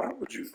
Why would you?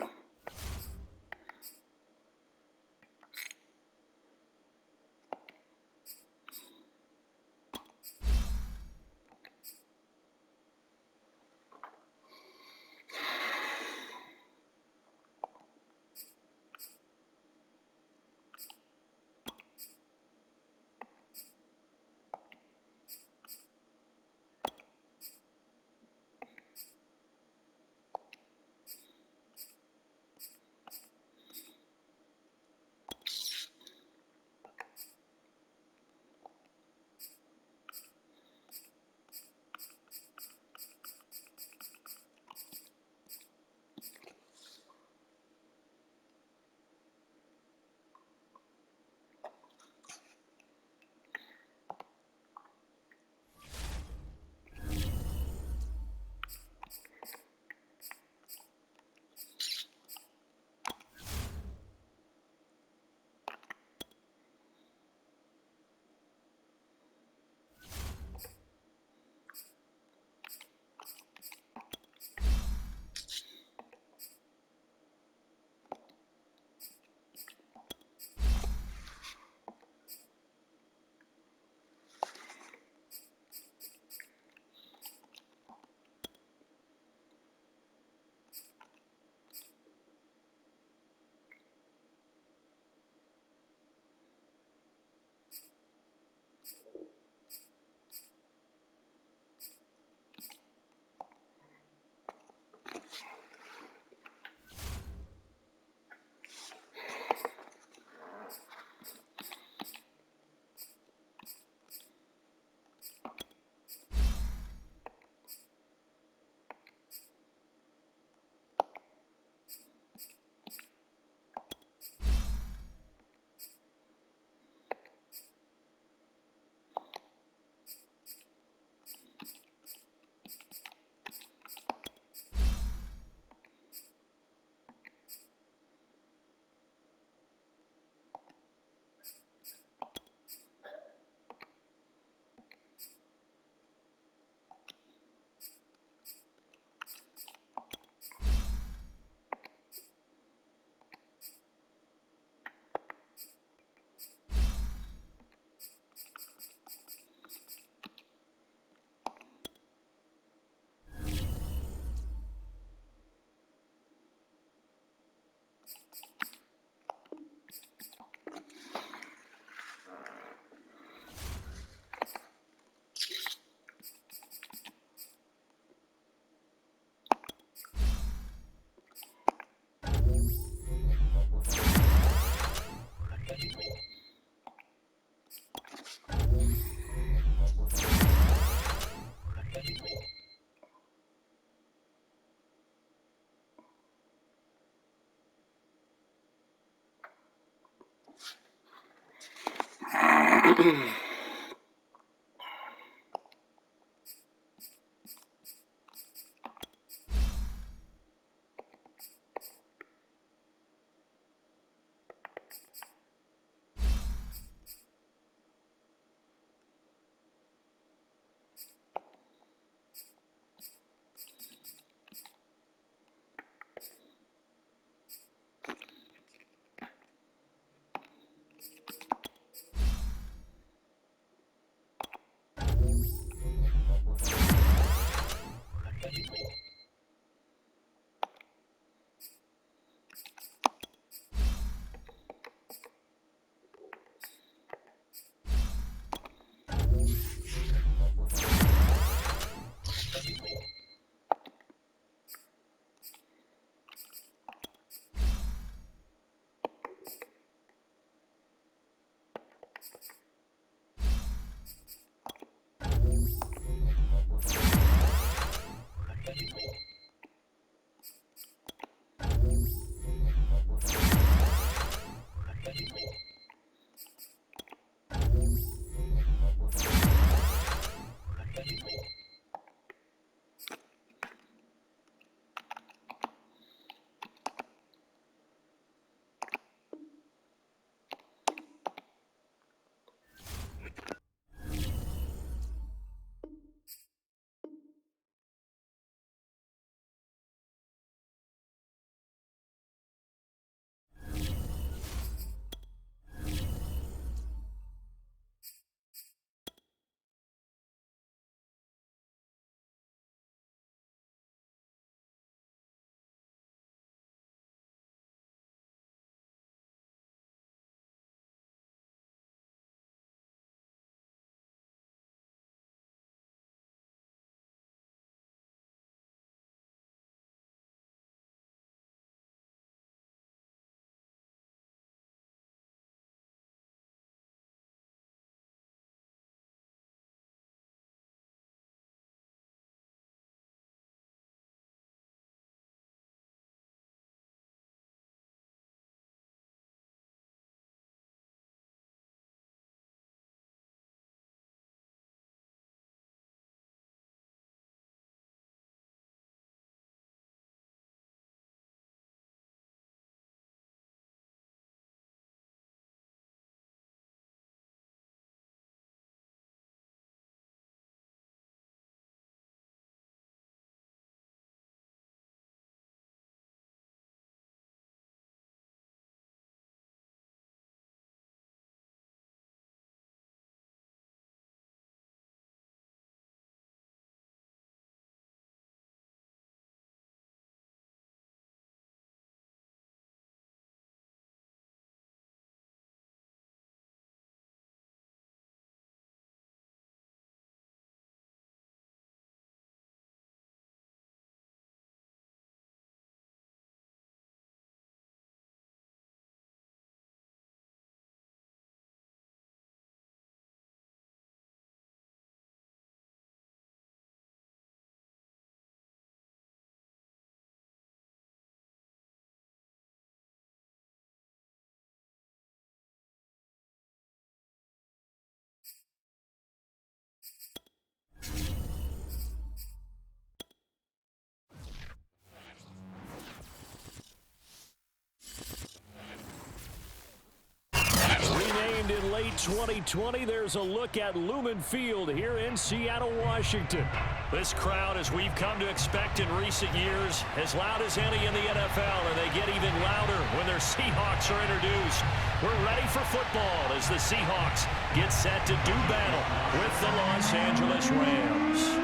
late 2020, there's a look at Lumen Field here in Seattle, Washington. This crowd, as we've come to expect in recent years, as loud as any in the NFL, and they get even louder when their Seahawks are introduced. We're ready for football as the Seahawks get set to do battle with the Los Angeles Rams.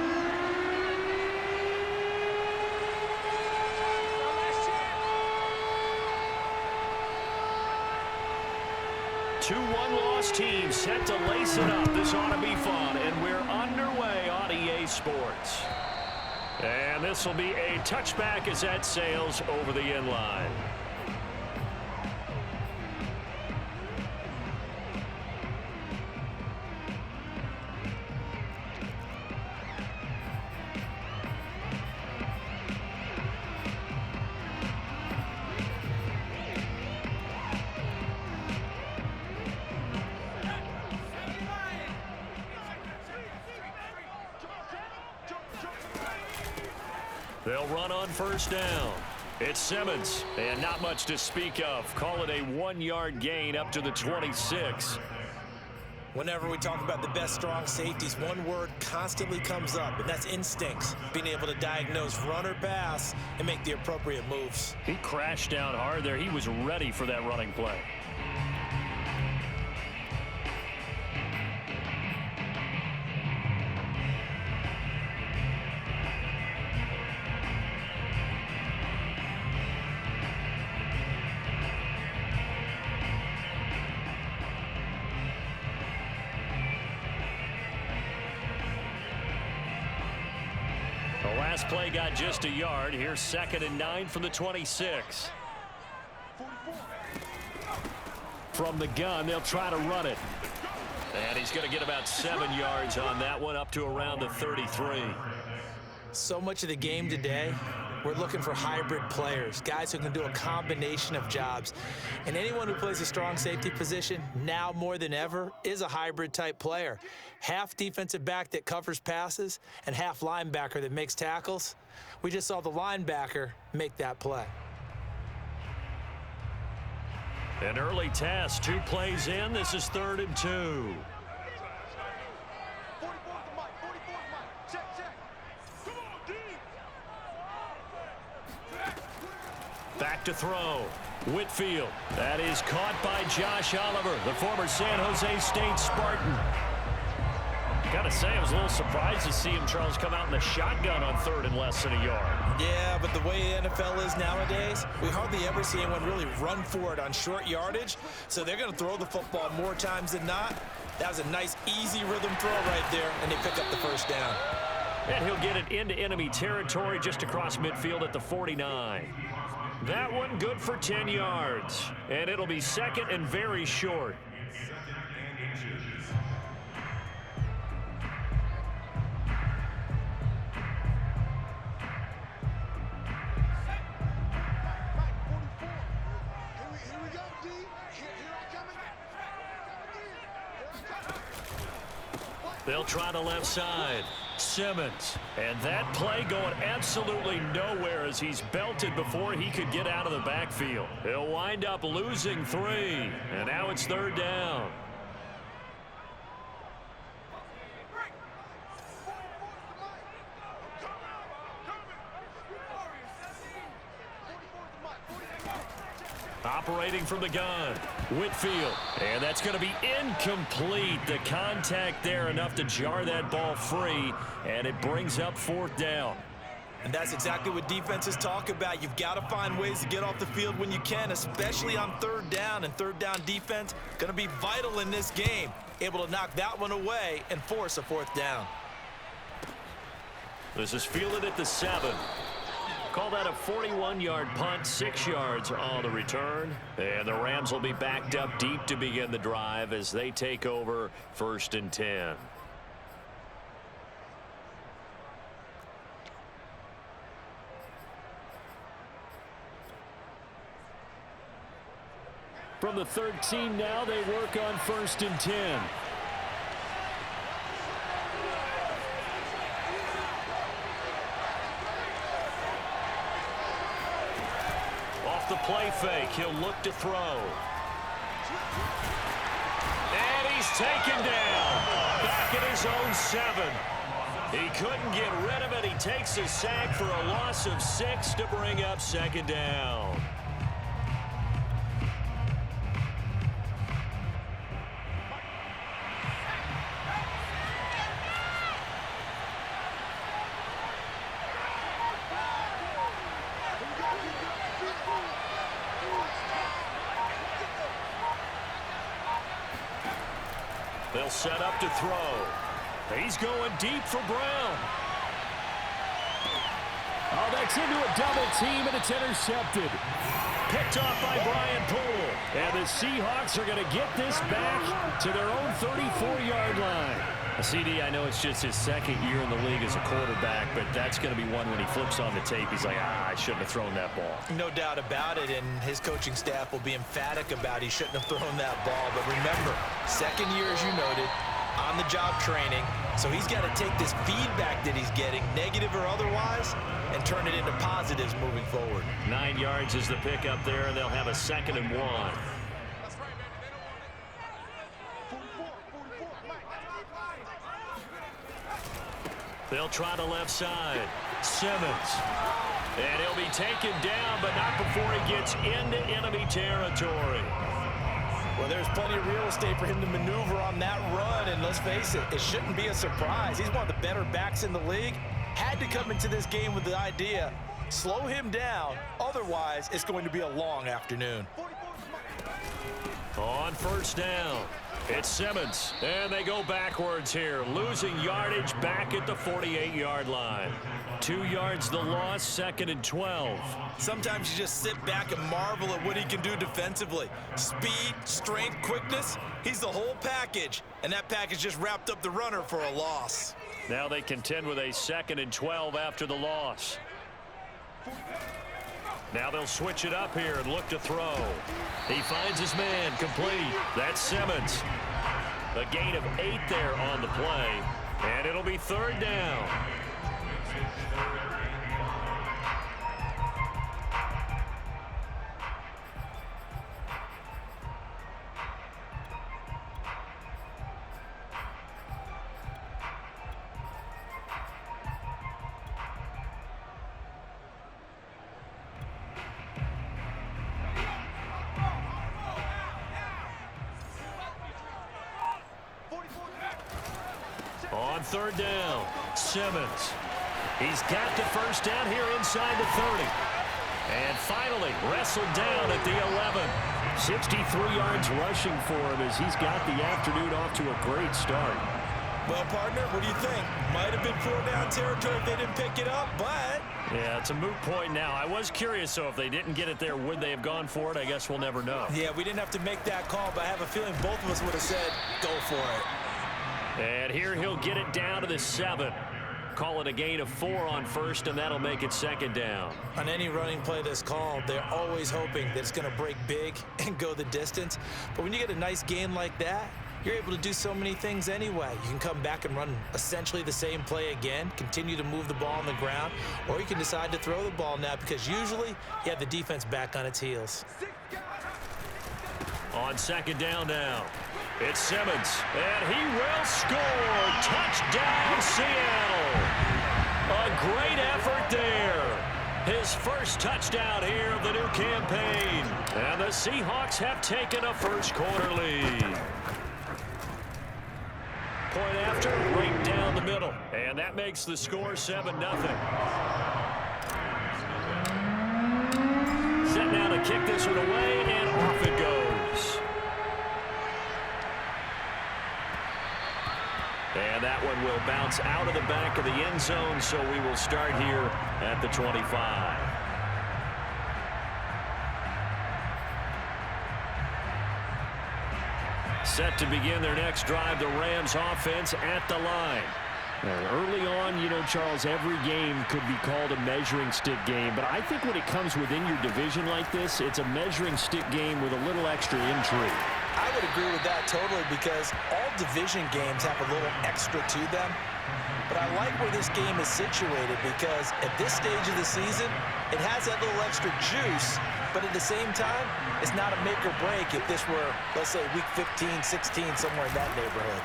2-1 loss team set to lace it up. This ought to be fun, and we're underway on EA Sports. And this will be a touchback as that sails over the end line. They'll run on first down. It's Simmons, and not much to speak of. Call it a 1-yard gain up to the 26. Whenever we talk about the best strong safeties, one word constantly comes up, and that's instincts. Being able to diagnose run or pass and make the appropriate moves. He crashed down hard there. He was ready for that running play. Last play got just a yard. Here's 2nd and 9 from the 26. From the gun, they'll try to run it. And he's going to get about 7 yards on that one, up to around the 33. So much of the game today, we're looking for hybrid players, guys who can do a combination of jobs. And anyone who plays a strong safety position, now more than ever, is a hybrid type player. Half defensive back that covers passes and half linebacker that makes tackles. We just saw the linebacker make that play. An early test, 2 plays in. This is 3rd and 2. Back to throw. Whitfield. That is caught by Josh Oliver, the former San Jose State Spartan. Gotta say, I was a little surprised to see him, Charles, come out in the shotgun on 3rd and less than a yard. Yeah, but the way the NFL is nowadays, we hardly ever see anyone really run for it on short yardage. So they're going to throw the football more times than not. That was a nice, easy rhythm throw right there, and they pick up the first down. And he'll get it into enemy territory just across midfield at the 49. That one good for 10 yards. And it'll be 2nd and very short. They'll try the left side. Simmons. And that play going absolutely nowhere as he's belted before he could get out of the backfield. He'll wind up losing 3. And now it's 3rd down. Operating from the gun, Whitfield. And that's going to be incomplete. The contact there enough to jar that ball free, and it brings up 4th down. And that's exactly what defenses talk about. You've got to find ways to get off the field when you can, especially on 3rd down. And 3rd down defense going to be vital in this game. Able to knock that one away and force a 4th down. This is fielded at the 7. Call that a 41-yard punt, 6 yards on the return. And the Rams will be backed up deep to begin the drive as they take over 1st and 10. From the 13 now, they work on 1st and 10. Off the play fake, he'll look to throw. And he's taken down. Back at his own 7. He couldn't get rid of it. He takes a sack for a loss of 6 to bring up 2nd down. They'll set up to throw. He's going deep for Brown. Oh, that's into a double team, and it's intercepted. Picked off by Brian Poole. And the Seahawks are going to get this back to their own 34-yard line. CD, I know it's just his 2nd year in the league as a quarterback, but that's going to be one when he flips on the tape, he's like, I shouldn't have thrown that ball. No doubt about it, and his coaching staff will be emphatic about he shouldn't have thrown that ball. But remember, 2nd year, as you noted, on-the-job training, so he's got to take this feedback that he's getting, negative or otherwise, and turn it into positives moving forward. 9 yards is the pickup there, and they'll have a 2nd and 1. They'll try the left side. Simmons. And he'll be taken down, but not before he gets into enemy territory. Well, there's plenty of real estate for him to maneuver on that run, and let's face it, it shouldn't be a surprise. He's one of the better backs in the league. Had to come into this game with the idea, slow him down, otherwise it's going to be a long afternoon. On 1st down, it's Simmons, and they go backwards here, losing yardage back at the 48-yard line. 2 yards the loss, 2nd and 12. Sometimes you just sit back and marvel at what he can do defensively. Speed, strength, quickness, he's the whole package, and that package just wrapped up the runner for a loss. Now they contend with a 2nd and 12 after the loss. Now they'll switch it up here and look to throw. He finds his man, complete. That's Simmons. A gain of 8 there on the play, and it'll be 3rd down. On 3rd down, Simmons. He's got the 1st down here inside the 30. And finally wrestled down at the 11. 63 yards rushing for him as he's got the afternoon off to a great start. Well, partner, what do you think? Might have been 4-down territory if they didn't pick it up, but... Yeah, it's a moot point now. I was curious, so if they didn't get it there, would they have gone for it? I guess we'll never know. Yeah, we didn't have to make that call, but I have a feeling both of us would have said, go for it. And here he'll get it down to the 7. Call it a gain of 4 on 1st, and that'll make it 2nd down. On any running play that's called, they're always hoping that it's going to break big and go the distance. But when you get a nice gain like that, you're able to do so many things anyway. You can come back and run essentially the same play again, continue to move the ball on the ground, or you can decide to throw the ball now because usually you have the defense back on its heels. On 2nd down now, it's Simmons, and he will score. Touchdown, Seattle. A great effort there. His first touchdown here of the new campaign. And the Seahawks have taken a first-quarter lead. Point after, right down the middle. And that makes the score 7-0. Set now to kick this one away, and off it goes. And that one will bounce out of the back of the end zone, so we will start here at the 25. Set to begin their next drive, the Rams offense at the line. Early on, you know, Charles, every game could be called a measuring stick game. But I think when it comes within your division like this, it's a measuring stick game with a little extra intrigue. I would agree with that totally because all division games have a little extra to them. But I like where this game is situated because at this stage of the season, it has that little extra juice but at the same time, it's not a make or break if this were, let's say, week 15, 16, somewhere in that neighborhood.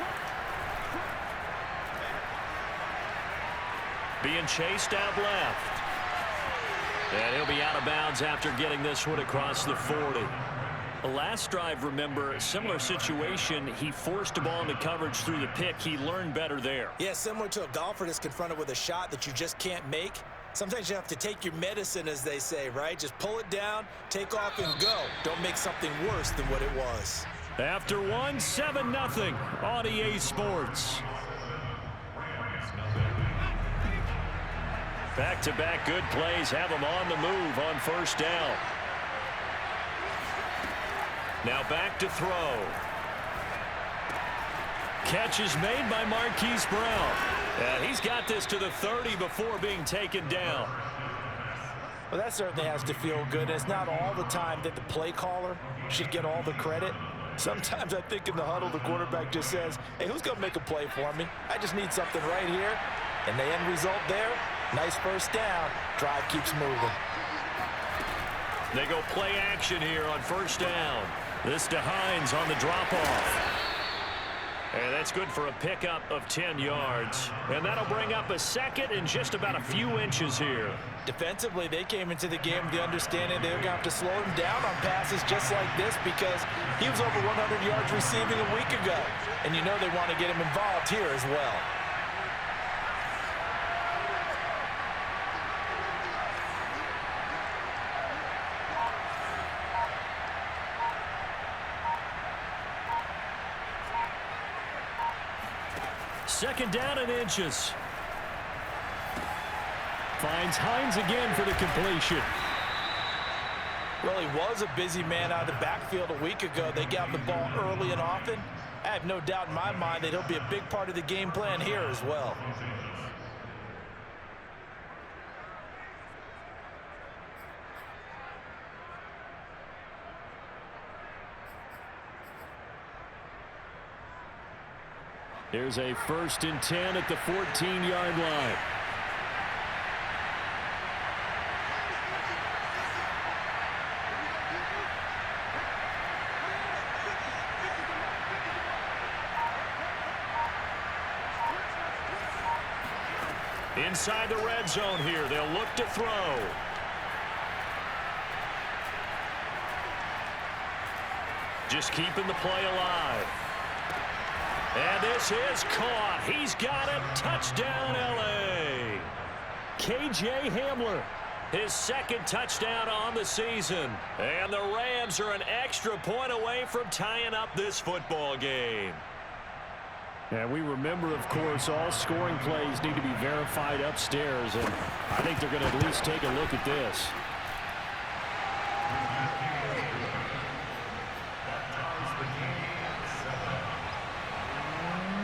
Being chased out left. And he'll be out of bounds after getting this one across the 40. The last drive, remember, similar situation. He forced a ball into coverage through the pick. He learned better there. Yeah, similar to a golfer that's confronted with a shot that you just can't make. Sometimes you have to take your medicine, as they say, right? Just pull it down, take off, and go. Don't make something worse than what it was. After one, 7-0 on EA Sports. Back-to-back good plays have them on the move on first down. Now back to throw. Catch is made by Marquise Brown. And he's got this to the 30 before being taken down. Well, that certainly has to feel good. It's not all the time that the play caller should get all the credit. Sometimes I think in the huddle, the quarterback just says, hey, who's going to make a play for me? I just need something right here. And the end result there, nice first down. Drive keeps moving. They go play action here on first down. This to Hines on the drop-off. And that's good for a pickup of 10 yards. And that'll bring up a second and just about a few inches here. Defensively, they came into the game with the understanding they were going to have to slow him down on passes just like this because he was over 100 yards receiving a week ago. And you know they want to get him involved here as well. Second down and inches. Finds Hines again for the completion. Well, he was a busy man out of the backfield a week ago. They got the ball early and often. I have no doubt in my mind that he'll be a big part of the game plan here as well. Here's a 1st and 10 at the 14-yard line. Inside the red zone here, they'll look to throw. Just keeping the play alive. And this is caught. He's got it. Touchdown, L.A. K.J. Hamler, his second touchdown on the season. And the Rams are an extra point away from tying up this football game. And we remember, of course, all scoring plays need to be verified upstairs. And I think they're going to at least take a look at this.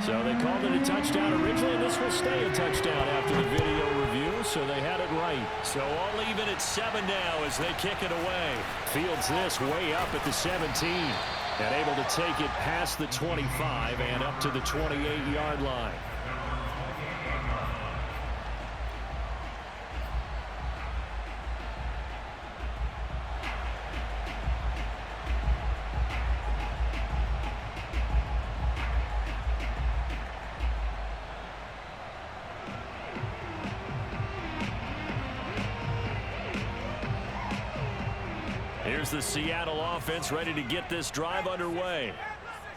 So they called it a touchdown originally, and this will stay a touchdown after the video review, so they had it right. So all even at 7 now as they kick it away. Fields this way up at the 17, and able to take it past the 25 and up to the 28-yard line. Here's the Seattle offense ready to get this drive underway.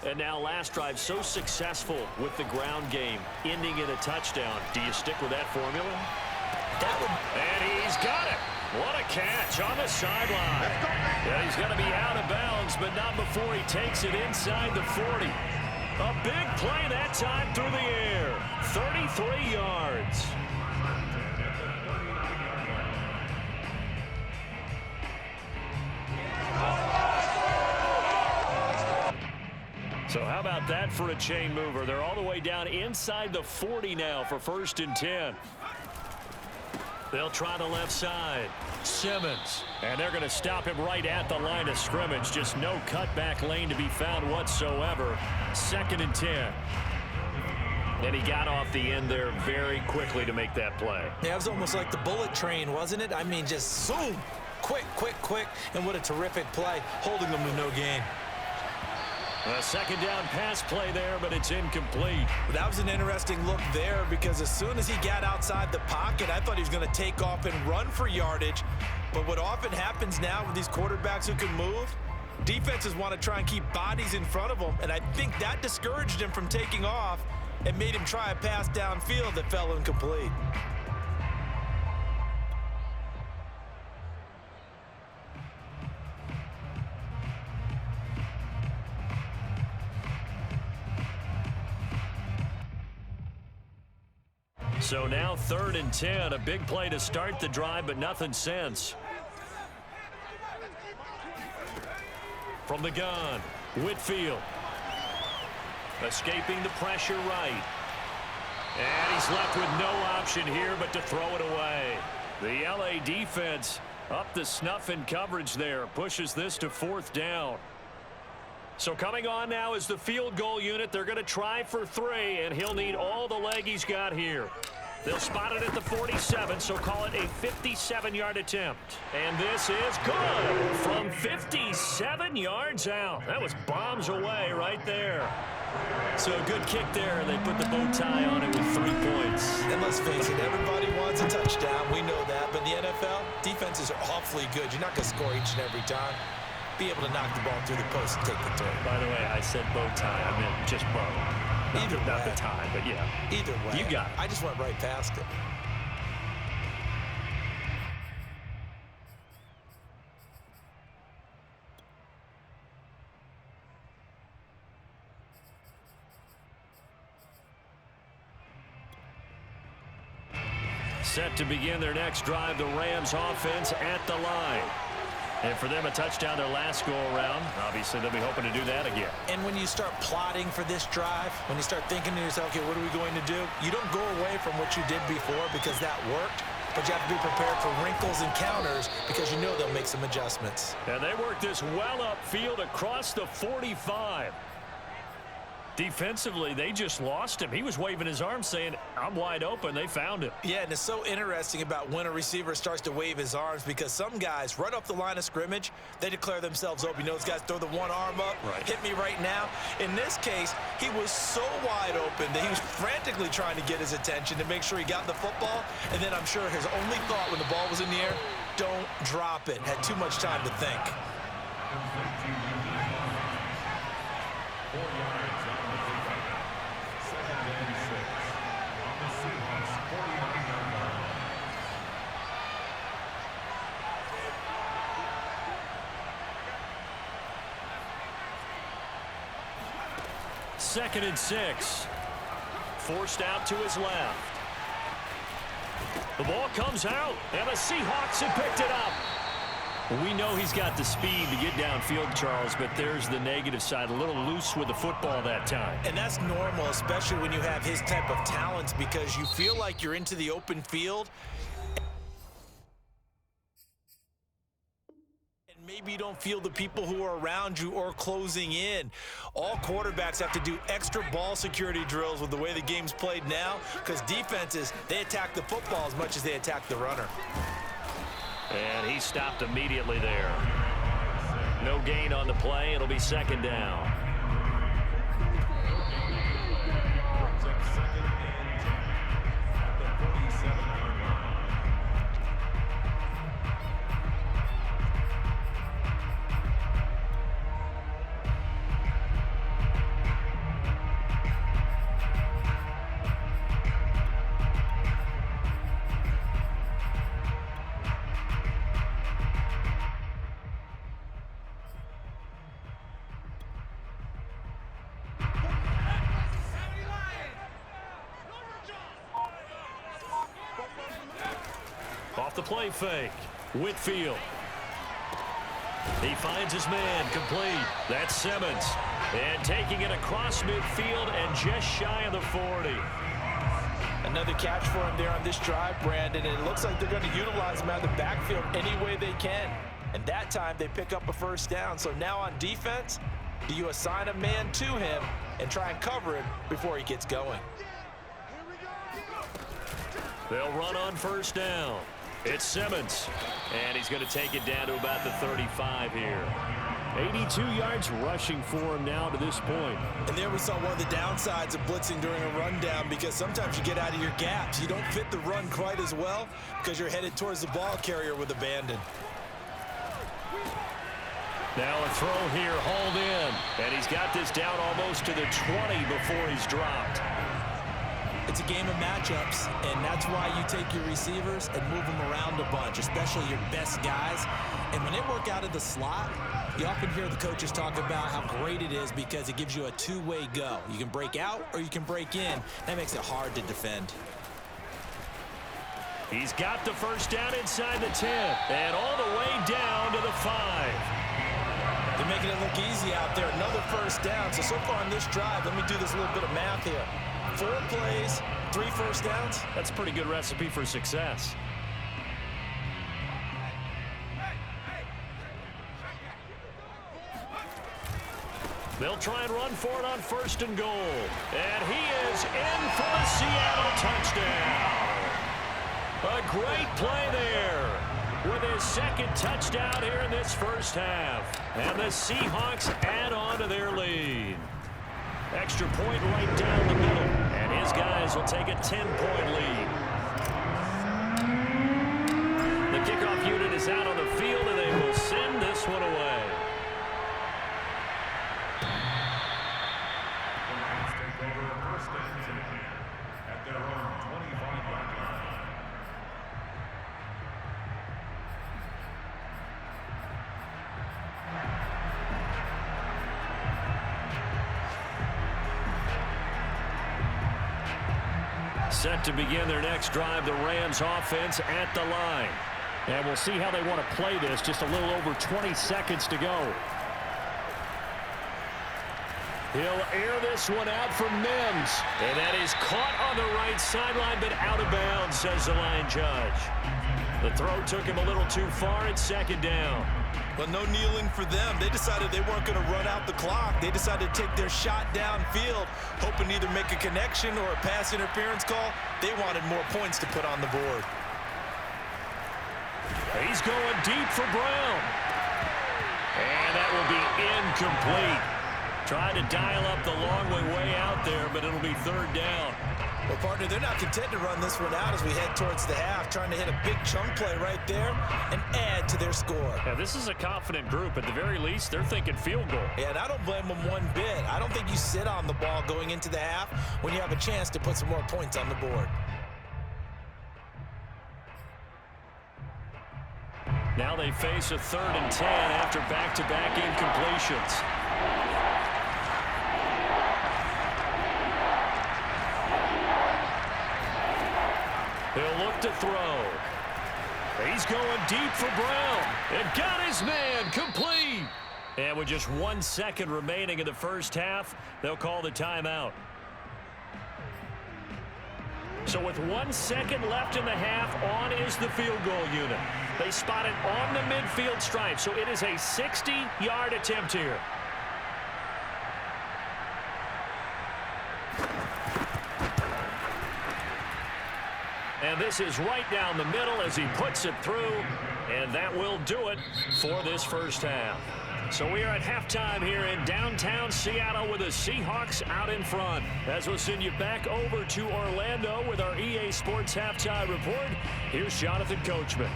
And now last drive so successful with the ground game, ending in a touchdown. Do you stick with that formula? And he's got it. What a catch on the sideline. Yeah, he's going to be out of bounds, but not before he takes it inside the 40. A big play that time through the air. 33 yards. So how about that for a chain mover? They're all the way down inside the 40 now for 1st and 10. They'll try the left side. Simmons. And they're going to stop him right at the line of scrimmage. Just no cutback lane to be found whatsoever. 2nd and 10. And he got off the end there very quickly to make that play. Yeah, it was almost like the bullet train, wasn't it? I mean, just zoom. Quick, quick, quick, and what a terrific play, holding them to no gain. A second down pass play there, but it's incomplete. That was an interesting look there because as soon as he got outside the pocket, I thought he was going to take off and run for yardage. But what often happens now with these quarterbacks who can move, defenses want to try and keep bodies in front of them, and I think that discouraged him from taking off and made him try a pass downfield that fell incomplete. So now 3rd and 10, a big play to start the drive, but nothing since. From the gun, Whitfield. Escaping the pressure right. And he's left with no option here but to throw it away. The LA defense up the snuff in coverage there. Pushes this to 4th down. So coming on now is the field goal unit. They're going to try for 3, and he'll need all the leg he's got here. They'll spot it at the 47, so call it a 57-yard attempt. And this is good from 57 yards out. That was bombs away right there. So a good kick there, and they put the bow tie on it with 3 points. And let's face it, everybody wants a touchdown. We know that. But in the NFL, defenses are awfully good. You're not going to score each and every time. Be able to knock the ball through the post and take the turn. By the way, I said bow tie. I meant just bow. Either way. Not the tie, but yeah. Either way. You got it. I just went right past it. Set to begin their next drive, the Rams offense at the line. And for them, a touchdown their last go-around. Obviously, they'll be hoping to do that again. And when you start plotting for this drive, when you start thinking to yourself, okay, what are we going to do? You don't go away from what you did before because that worked, but you have to be prepared for wrinkles and counters because you know they'll make some adjustments. And they work this well upfield across the 45. Defensively, they just lost him. He was waving his arms saying, I'm wide open. They found him. Yeah, and it's so interesting about when a receiver starts to wave his arms because some guys, right off the line of scrimmage, they declare themselves open. You know, those guys throw the one arm up, hit me right now. In this case, he was so wide open that he was frantically trying to get his attention to make sure he got the football. And then I'm sure his only thought when the ball was in the air, don't drop it. Had too much time to think. Second and 6. Forced out to his left. The ball comes out, and the Seahawks have picked it up. We know he's got the speed to get downfield, Charles, but there's the negative side. A little loose with the football that time. And that's normal, especially when you have his type of talents, because you feel like you're into the open field. Maybe you don't feel the people who are around you or closing in. All quarterbacks have to do extra ball security drills with the way the game's played now because defenses, they attack the football as much as they attack the runner. And he stopped immediately there. No gain on the play. It'll be second down. Off the play fake, Whitfield. He finds his man, complete. That's Simmons. And taking it across midfield and just shy of the 40. Another catch for him there on this drive, Brandon. And it looks like they're going to utilize him out of the backfield any way they can. And that time they pick up a first down. So now on defense, do you assign a man to him and try and cover him before he gets going? They'll run on first down. It's Simmons, and he's going to take it down to about the 35 here. 82 yards rushing for him now to this point. And there we saw one of the downsides of blitzing during a rundown, because sometimes you get out of your gaps. You don't fit the run quite as well because you're headed towards the ball carrier with abandon. Now a throw here, hauled in, and he's got this down almost to the 20 before he's dropped. It's a game of matchups, and that's why you take your receivers and move them around a bunch, especially your best guys. And when they work out of the slot, you often hear the coaches talk about how great it is because it gives you a two-way go. You can break out or you can break in. That makes it hard to defend. He's got the first down inside the 10 and all the way down to the 5. They're making it look easy out there. Another first down. So far on this drive, let me do this little bit of math here. 4 plays, 3 first downs. That's a pretty good recipe for success. They'll try and run for it on 1st and goal. And he is in for the Seattle touchdown. A great play there with his 2nd touchdown here in this first half. And the Seahawks add on to their lead. Extra point right down the middle. And his guys will take a 10-point lead. The kickoff unit is out on the field, and they will send this one away. Set to begin their next drive, the Rams offense at the line. And we'll see how they want to play this. Just a little over 20 seconds to go. He'll air this one out for Mims. And that is caught on the right sideline, but out of bounds, says the line judge. The throw took him a little too far. It's 2nd down. Well, no kneeling for them. They decided they weren't going to run out the clock. They decided to take their shot downfield, hoping to either make a connection or a pass interference call. They wanted more points to put on the board. He's going deep for Brown. And that will be incomplete. Trying to dial up the long way out there, but it'll be 3rd down. Well, partner, they're not content to run this one out as we head towards the half, trying to hit a big chunk play right there and add to their score. Yeah, this is a confident group. At the very least, they're thinking field goal. Yeah, and I don't blame them one bit. I don't think you sit on the ball going into the half when you have a chance to put some more points on the board. Now they face a 3rd and 10 after back-to-back incompletions. He'll look to throw. He's going deep for Brown. And got his man complete. And with just 1 second remaining in the first half, they'll call the timeout. So with 1 second left in the half, on is the field goal unit. They spot it on the midfield stripe, so it is a 60-yard attempt here. And this is right down the middle as he puts it through, and that will do it for this first half. So we are at halftime here in downtown Seattle with the Seahawks out in front. As we'll send you back over to Orlando with our EA Sports Halftime Report, here's Jonathan Coachman.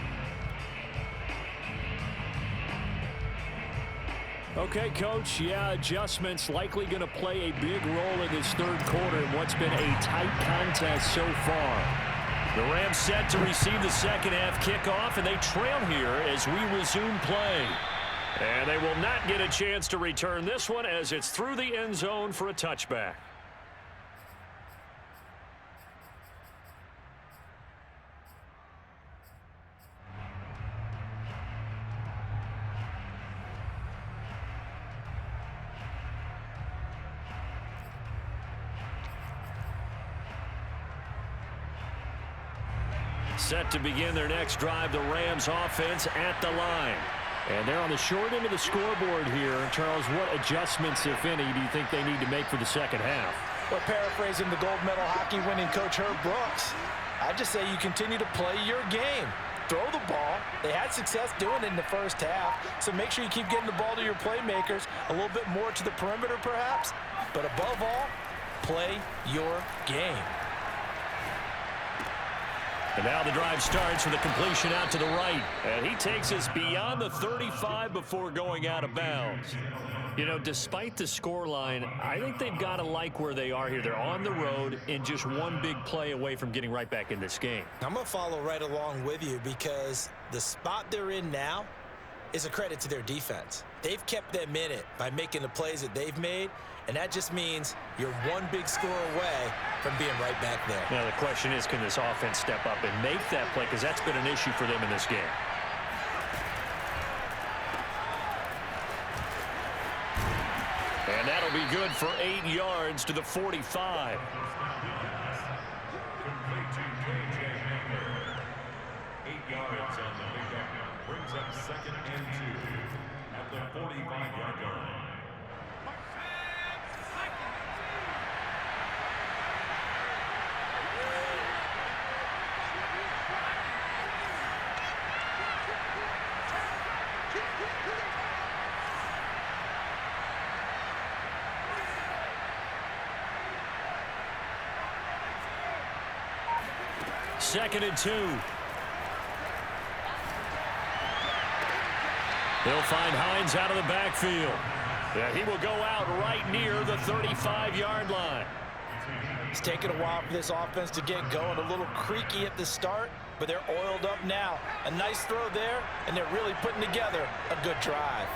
Okay, Coach, yeah, adjustments likely going to play a big role in this 3rd quarter in what's been a tight contest so far. The Rams set to receive the second half kickoff, and they trail here as we resume play. And they will not get a chance to return this one as it's through the end zone for a touchback. Set to begin their next drive, the Rams offense at the line. And they're on the short end of the scoreboard here. Charles, what adjustments, if any, do you think they need to make for the second half? Well, paraphrasing the gold medal hockey winning coach Herb Brooks, I just say you continue to play your game. throw the ball. They had success doing it in the first half, so make sure you keep getting the ball to your playmakers, a little bit more to the perimeter perhaps, but above all, play your game. And now the drive starts with a completion out to the right. And he takes us beyond the 35 before going out of bounds. You know, despite the scoreline, I think they've got to like where they are here. They're on the road and just one big play away from getting right back in this game. I'm going to follow right along with you because the spot they're in now is a credit to their defense. They've kept them in it by making the plays that they've made, and that just means you're one big score away from being right back there. Now the question is, can this offense step up and make that play? Because that's been an issue for them in this game. And that'll be good for 8 yards to the 45. Brings up 2nd and 2 at the 45-yard line. Second and 2. They'll find Hines out of the backfield. Yeah, he will go out right near the 35-yard line. It's taken a while for this offense to get going. A little creaky at the start, but they're oiled up now. A nice throw there, and they're really putting together a good drive.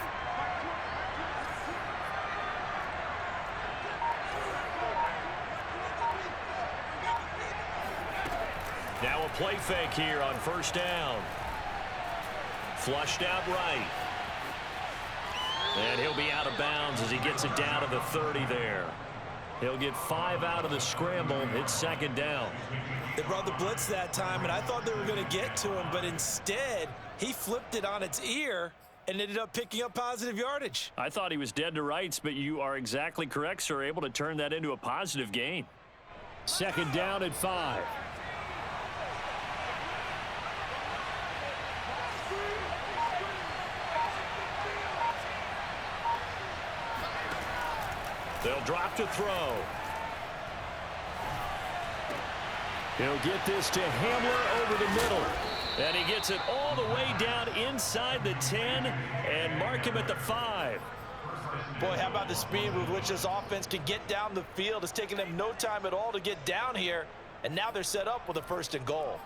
Now a play fake here on first down. Flushed out right. And he'll be out of bounds as he gets it down to the 30 there. He'll get 5 out of the scramble. It's second down. They brought the blitz that time, and I thought they were going to get to him, but instead he flipped it on its ear and ended up picking up positive yardage. I thought he was dead to rights, but you are exactly correct, sir. Able to turn that into a positive gain. Second down at 5. They'll drop to throw. He'll get this to Hamler over the middle. And he gets it all the way down inside the 10 and mark him at the 5. Boy, how about the speed with which this offense can get down the field? It's taken them no time at all to get down here, and now they're set up with a 1st and goal.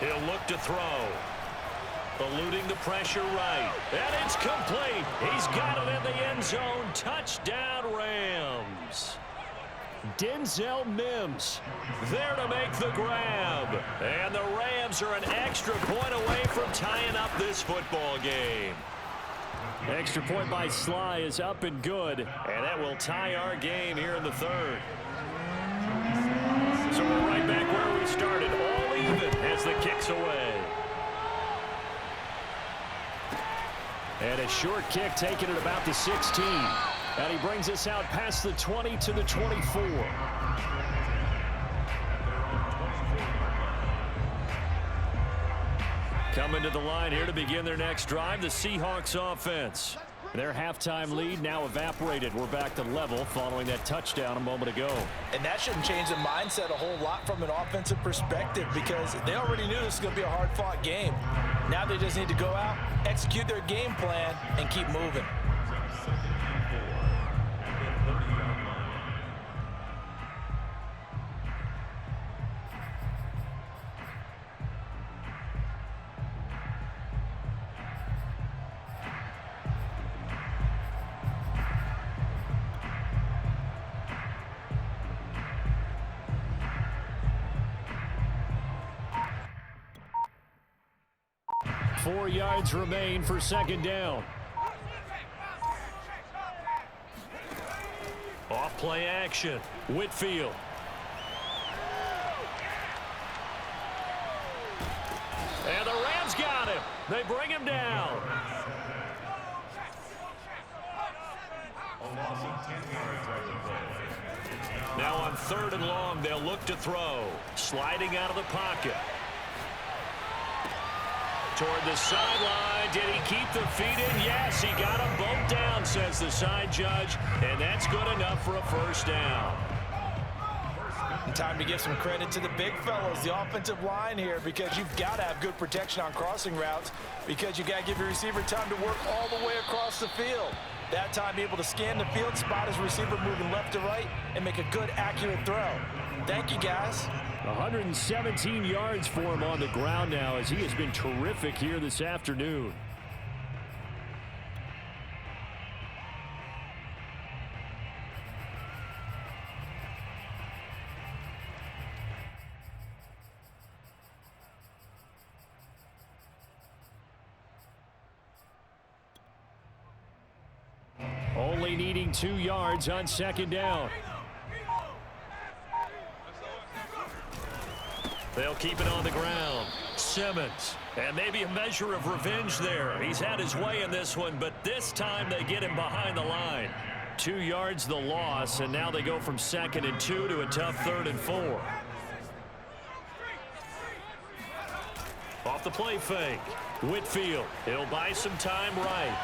He'll look to throw. Eluding the pressure right. And it's complete. He's got it in the end zone. Touchdown, Rams. Denzel Mims there to make the grab. And the Rams are an extra point away from tying up this football game. Extra point by Sly is up and good. And that will tie our game here in the 3rd. So we're right back where we started. All even as the kick's away. And a short kick taken at about the 16. And he brings us out past the 20 to the 24. Coming to the line here to begin their next drive, the Seahawks offense. Their halftime lead now evaporated. We're back to level following that touchdown a moment ago. And that shouldn't change the mindset a whole lot from an offensive perspective because they already knew this was going to be a hard-fought game. Now they just need to go out, execute their game plan, and keep moving. Four yards remain for second down. Off play action. Whitfield. And the Rams got him. They bring him down. Now on 3rd and long, they'll look to throw. Sliding out of the pocket. Toward the sideline. Did he keep the feet in? Yes, he got them both down, says the side judge. And that's good enough for a first down. And time to give some credit to the big fellows, the offensive line here, because you've got to have good protection on crossing routes, because you got to give your receiver time to work all the way across the field. That time, be able to scan the field, spot his receiver moving left to right, and make a good, accurate throw. Thank you, guys. 117 yards for him on the ground now, as he has been terrific here this afternoon. Only needing 2 yards on 2nd down. They'll keep it on the ground. Simmons. And maybe a measure of revenge there. He's had his way in this one, but this time they get him behind the line. 2 yards the loss, and now they go from 2nd and 2 to a tough 3rd and 4. Off the play fake. Whitfield. He'll buy some time right.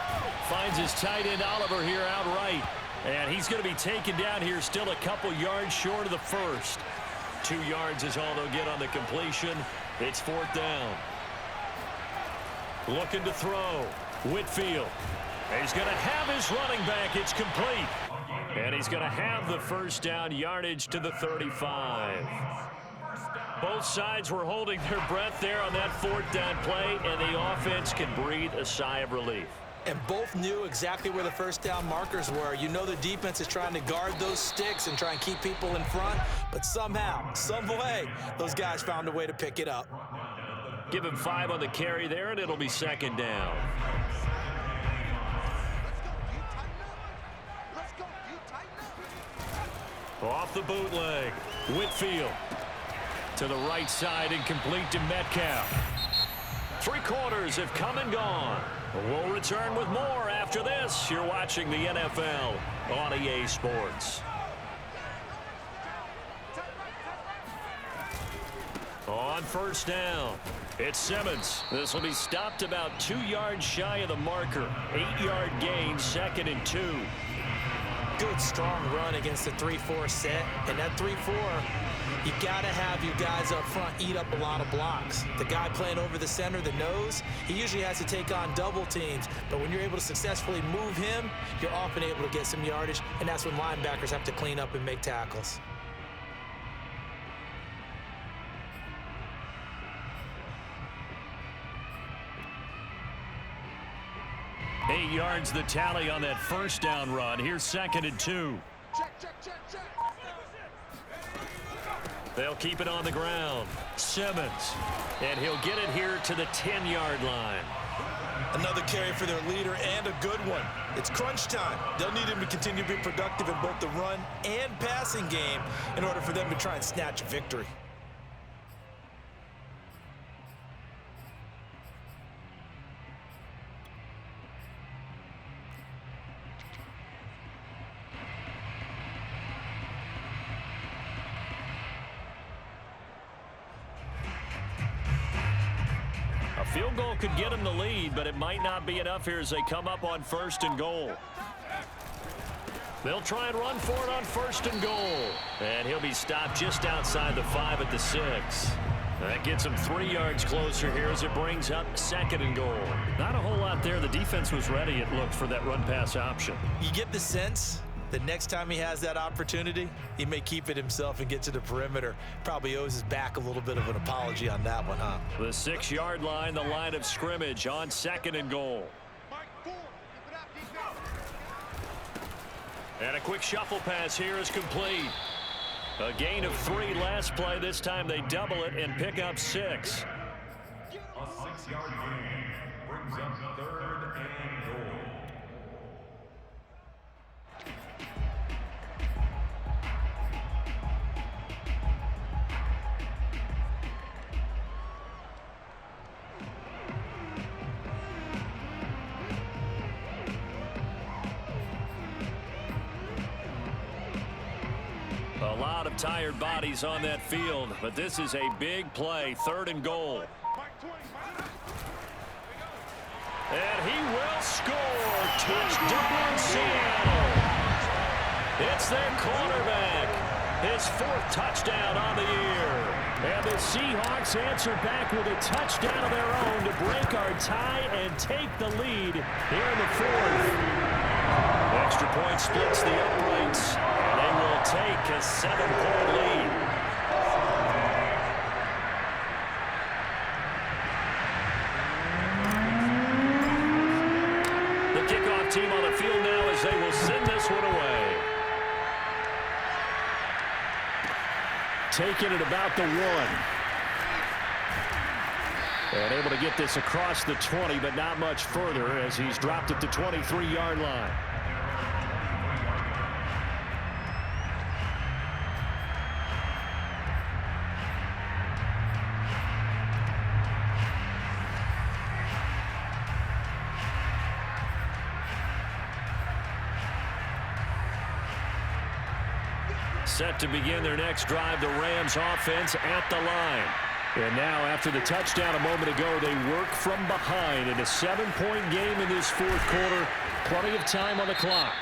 Finds his tight end Oliver here outright. And he's going to be taken down here still a couple yards short of the first. 2 yards is all they'll get on the completion. It's 4th down. Looking to throw. Whitfield. He's going to have his running back. It's complete. And he's going to have the first down yardage to the 35. Both sides were holding their breath there on that 4th down play, and the offense can breathe a sigh of relief. And both knew exactly where the first down markers were. You know the defense is trying to guard those sticks and try and keep people in front, but somehow, some way, those guys found a way to pick it up. Give him 5 on the carry there, and it'll be 2nd down. Off the bootleg. Whitfield. To the right side and complete to Metcalf. 3 quarters have come and gone. We'll return with more after this. You're watching the NFL on EA Sports. On 1st down, it's Simmons. This will be stopped about 2 yards shy of the marker. 8-yard gain, 2nd and 2. Good, strong run against the 3-4 set. And that 3-4, you got to have your guys up front eat up a lot of blocks. The guy playing over the center, the nose, he usually has to take on double teams. But when you're able to successfully move him, you're often able to get some yardage, and that's when linebackers have to clean up and make tackles. Eight yards the tally on that 1st down run. Here's 2nd and 2. They'll keep it on the ground. Simmons. And he'll get it here to the 10-yard line. Another carry for their leader, and a good one. It's crunch time. They'll need him to continue to be productive in both the run and passing game in order for them to try and snatch a victory. Field goal could get him the lead, but it might not be enough here as they come up on 1st and goal. They'll try and run for it on 1st and goal. And he'll be stopped just outside the 5 at the 6. That gets him 3 yards closer here as it brings up 2nd and goal. Not a whole lot there. The defense was ready, it looked, for that run-pass option. You get the sense the next time he has that opportunity, he may keep it himself and get to the perimeter. Probably owes his back a little bit of an apology on that one, huh? The 6-yard line, the line of scrimmage on 2nd and goal. And a quick shuffle pass here is complete. A gain of 3 last play. This time they double it and pick up 6. A 6-yard gain brings up 3rd and goal. lot of tired bodies on that field, but this is a big play, 3rd and goal. And he will score. Touchdown, Seattle. It's their quarterback. His 4th touchdown on the year. And the Seahawks answer back with a touchdown of their own to break our tie and take the lead here in the 4th. Extra point splits the uprights, and they will take a 7-point lead. The kickoff team on the field now as they will send this one away. Taking it about the 1. And able to get this across the 20, but not much further as he's dropped at the 23-yard line. Set to begin their next drive, the Rams offense at the line. And now after the touchdown a moment ago, they work from behind in a 7-point game in this 4th quarter. Plenty of time on the clock.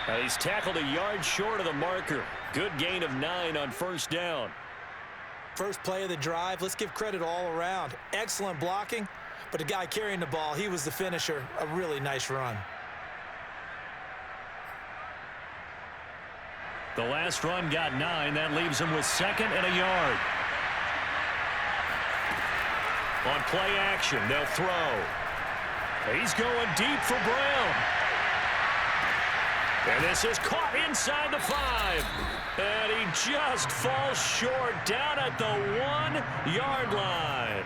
And he's tackled a yard short of the marker. Good gain of 9 on 1st down. First play of the drive, let's give credit all around. Excellent blocking, but the guy carrying the ball, he was the finisher. A really nice run. The last run got 9. That leaves him with 2nd and a yard. On play action, they'll throw. He's going deep for Brown. And this is caught inside the 5. And he just falls short down at the 1-yard line.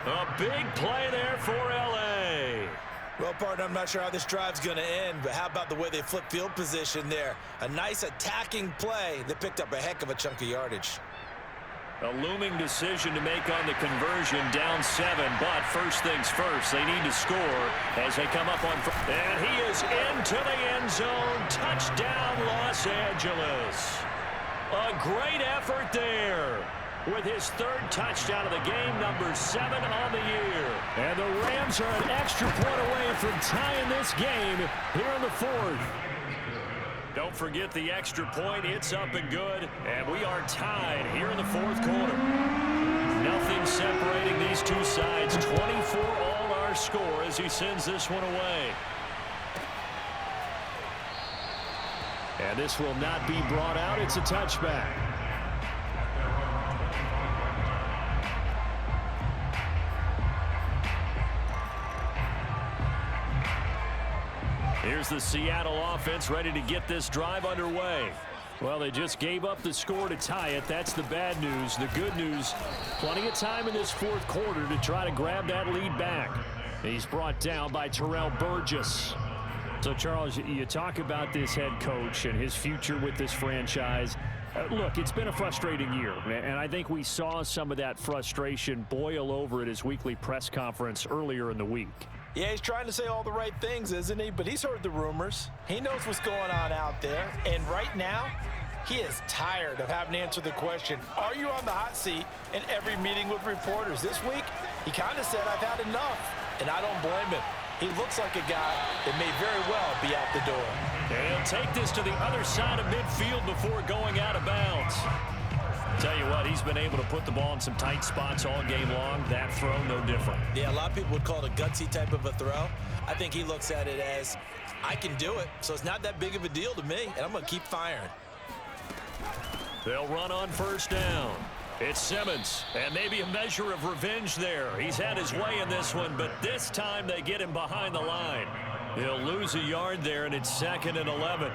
A big play there for L.A. Well, partner, I'm not sure how this drive's going to end, but how about the way they flip field position there? A nice attacking play that picked up a heck of a chunk of yardage. A looming decision to make on the conversion, down 7, but first things first, they need to score as they come up on... And he is into the end zone. Touchdown, Los Angeles. A great effort there with his 3rd touchdown of the game, number 7 on the year. And the Rams are an extra point away from tying this game here in the 4th. Don't forget the extra point. It's up and good. And we are tied here in the 4th quarter. Nothing separating these two sides. 24 all our score as he sends this one away. And this will not be brought out. It's a touchback. Here's the Seattle offense ready to get this drive underway. Well, they just gave up the score to tie it. That's the bad news. The good news, plenty of time in this 4th quarter to try to grab that lead back. He's brought down by Terrell Burgess. So, Charles, you talk about this head coach and his future with this franchise. Look, it's been a frustrating year, and I think we saw some of that frustration boil over at his weekly press conference earlier in the week. Yeah, he's trying to say all the right things, isn't he? But he's heard the rumors. He knows what's going on out there. And right now, he is tired of having to answer the question, are you on the hot seat in every meeting with reporters? This week, he kind of said, I've had enough. And I don't blame him. He looks like a guy that may very well be out the door. And he'll take this to the other side of midfield before going out of bounds. Tell you what, he's been able to put the ball in some tight spots all game long. That throw, no different. Yeah, a lot of people would call it a gutsy type of a throw. I think he looks at it as, I can do it, so it's not that big of a deal to me, and I'm going to keep firing. They'll run on 1st down. It's Simmons, and maybe a measure of revenge there. He's had his way in this one, but this time they get him behind the line. He'll lose a yard there, and it's 2nd and 11.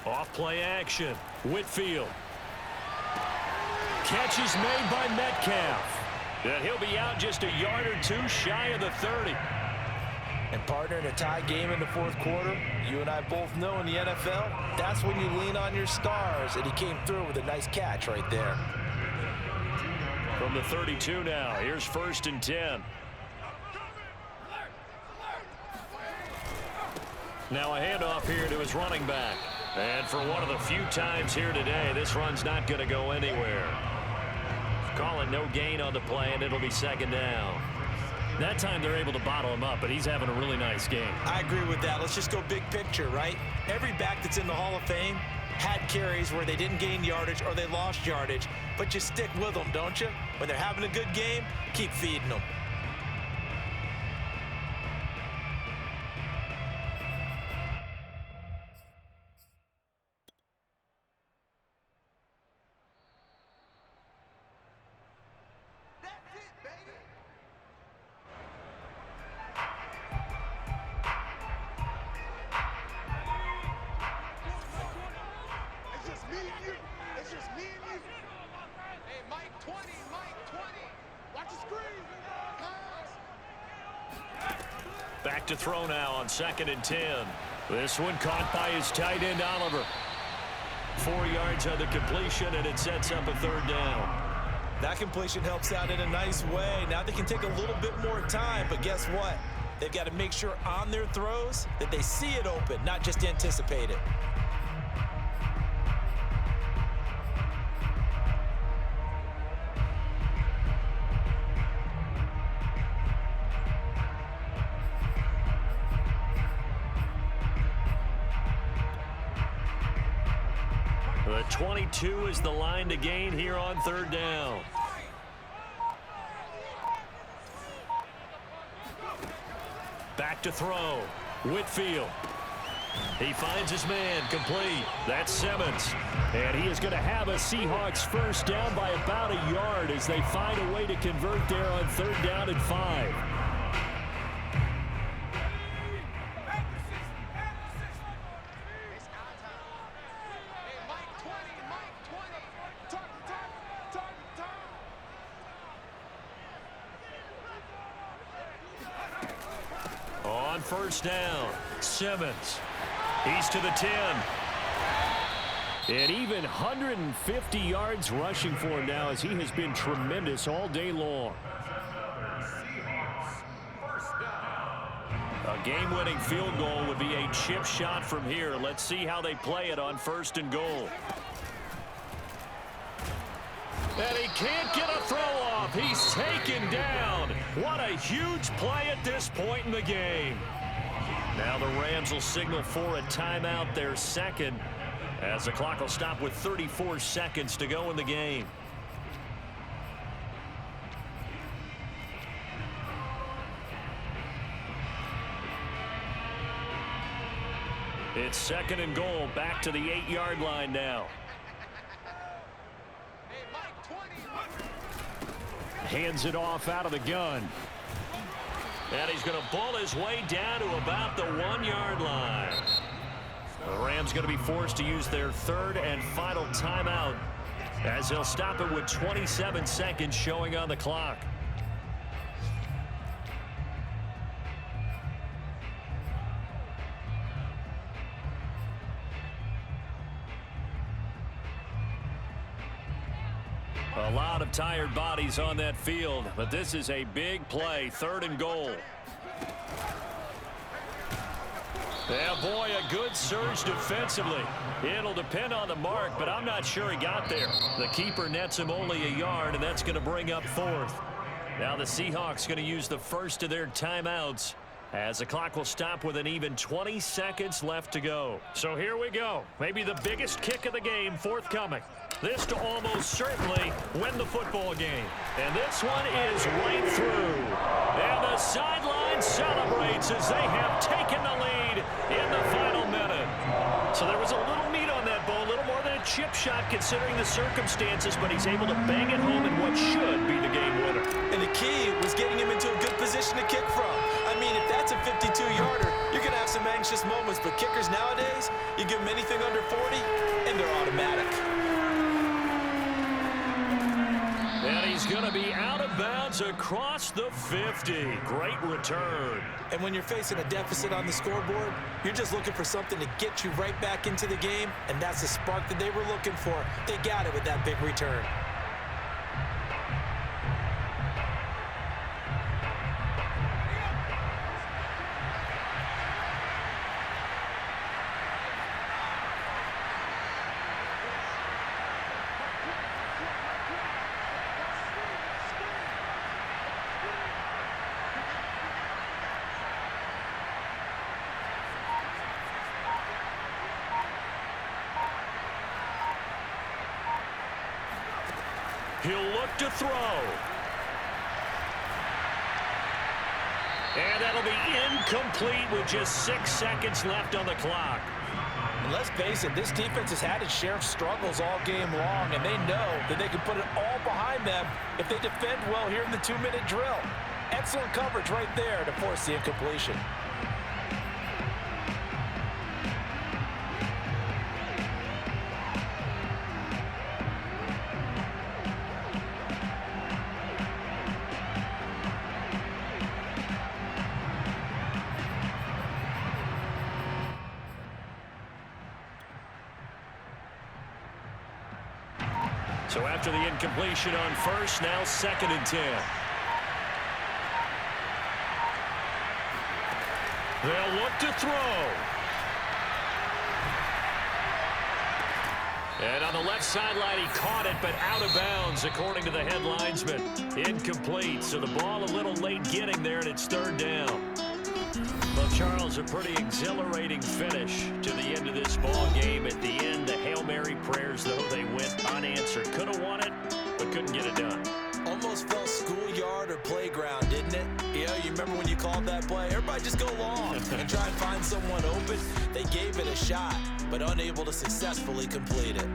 Off play action. Whitfield. Catch is made by Metcalf. And he'll be out just a yard or two shy of the 30. And partner, in a tie game in the fourth quarter, you and I both know in the NFL, that's when you lean on your stars, and he came through with a nice catch right there. From the 32 now, here's 1st and 10. Now a handoff here to his running back. And for one of the few times here today, this run's not going to go anywhere. Calling no gain on the play, and it'll be 2nd down. That time they're able to bottle him up, but he's having a really nice game. I agree with that. Let's just go big picture, right? Every back that's in the Hall of Fame had carries where they didn't gain yardage or they lost yardage, but you stick with them, don't you? When they're having a good game, keep feeding them. Back to throw now on 2nd and 10. This one caught by his tight end, Oliver. 4 yards on the completion, and it sets up a 3rd down. That completion helps out in a nice way. Now they can take a little bit more time, but guess what? They've got to make sure on their throws that they see it open, not just anticipate it. The 22 is the line to gain here on 3rd down. Back to throw. Whitfield. He finds his man, complete. That's Simmons. And he is going to have a Seahawks 1st down by about a yard as they find a way to convert there on 3rd down and 5. On 1st down, Simmons. He's to the 10. And even 150 yards rushing for him now as he has been tremendous all day long. A game-winning field goal would be a chip shot from here. Let's see how they play it on 1st and goal. And he can't get a throw off. He's taken down. What a huge play at this point in the game. Now the Rams will signal for a timeout, their 2nd, as the clock will stop with 34 seconds to go in the game. It's 2nd and goal, back to the 8-yard line now. Hands it off out of the gun. And he's going to bull his way down to about the 1-yard line. The Rams going to be forced to use their 3rd and final timeout as they'll stop it with 27 seconds showing on the clock. A lot of tired bodies on that field, but this is a big play, 3rd and goal. Yeah, boy, a good surge defensively. It'll depend on the mark, but I'm not sure he got there. The keeper nets him only a yard, and that's going to bring up 4th. Now the Seahawks going to use the first of their timeouts as the clock will stop with an even 20 seconds left to go. So here we go. Maybe the biggest kick of the game forthcoming. This to almost certainly win the football game. And this one is right through. And the sideline celebrates as they have taken the lead in the final minute. So there was a little meat on that ball, a little more than a chip shot considering the circumstances, but he's able to bang it home in what should be the game winner. And the key was getting him into a good position to kick from. I mean, if that's a 52-yarder, you're going to have some anxious moments, but kickers nowadays, you give them anything under 40, and they're automatic. And he's going to be out of bounds across the 50. Great return. And when you're facing a deficit on the scoreboard, you're just looking for something to get you right back into the game, and that's the spark that they were looking for. They got it with that big return. He'll look to throw. And that'll be incomplete with just 6 seconds left on the clock. And let's face it, this defense has had its share of struggles all game long, and they know that they can put it all behind them if they defend well here in the 2-minute drill. Excellent coverage right there to force the incompletion. So after the incompletion on first, now 2nd and 10. They'll look to throw. And on the left sideline, he caught it, but out of bounds, according to the head linesman. Incomplete, so the ball a little late getting there, and it's 3rd down. Well, Charles, a pretty exhilarating finish to the end of this ball game. At the end, the Hail Mary prayers, though, they went unanswered. Could have won it, but couldn't get it done. Almost felt schoolyard or playground, didn't it? You remember when you called that play? Everybody just go long and try and find someone open. They gave it a shot, but unable to successfully complete it.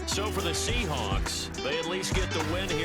So for the Seahawks, they at least get the win here.